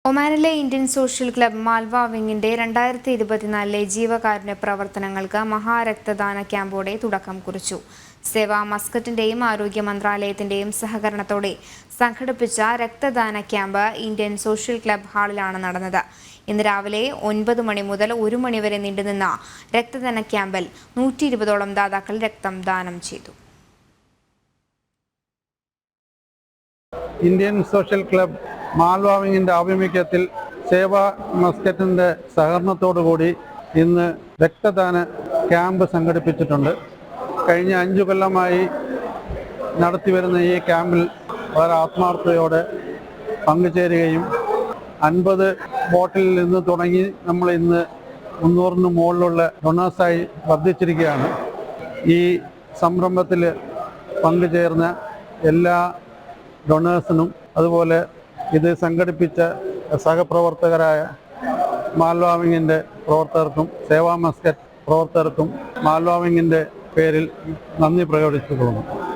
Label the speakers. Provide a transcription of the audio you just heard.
Speaker 1: ഒമാനിലെ Indian social club Malwa വിങ്ങിന്റെ 2024 ജീവകാരുണ്യ പ്രവർത്തനങ്ങൾക്ക് മഹാരക്തദാന ക്യാമ്പോടെ തുടക്കം കുറിച്ചു. സേവാ മസ്കറ്റിന്റെയും ആരോഗ്യ മന്ത്രാലയത്തിന്റെയും സഹകരണത്തോടെ സംഘടിപ്പിച്ച രക്തദാന ക്യാമ്പ് ഇന്ത്യൻ സോഷ്യൽ ക്ലബ് ഹാളിലാണ് നടന്നത്. ഇന്ന് രാവിലെ 9 മണി മുതൽ 1 മണി വരെ നീണ്ടുനിന്ന രക്തദാന ക്യാമ്പിൽ 120ഓളം ദാതാക്കൾ രക്തം ദാനം ചെയ്തു.
Speaker 2: ഇന്ത്യൻ സോഷ്യൽ ക്ലബ് മാൽവ വിങ്ങിന്റെ ആഭിമുഖ്യത്തിൽ സേവാ മസ്കറ്റിന്റെ സഹകരണത്തോടുകൂടി ഇന്ന് രക്തദാന ക്യാമ്പ് സംഘടിപ്പിച്ചിട്ടുണ്ട്. കഴിഞ്ഞ 5 കൊല്ലമായി നടത്തിവരുന്ന ഈ ക്യാമ്പിൽ വളരെ ആത്മാർത്ഥതയോടെ പങ്കുചേരുകയും 50 ബോട്ടിൽ നിന്ന് തുടങ്ങി നമ്മൾ ഇന്ന് 300 മുകളിലുള്ള ഡൊണേഴ്സായി വർദ്ധിച്ചിരിക്കുകയാണ്. ഈ സംരംഭത്തിൽ പങ്കുചേർന്ന എല്ലാ ഡൊണേഴ്സിനും അതുപോലെ ഇത് സംഘടിപ്പിച്ച സഹപ്രവർത്തകരായ മാൽവ വിങ്ങിന്റെ പ്രവർത്തകർക്കും സേവാ മസ്കറ്റ് പ്രവർത്തകർക്കും മാൽവ വിങ്ങിന്റെ പേരിൽ നന്ദി പ്രകടിപ്പിച്ചു.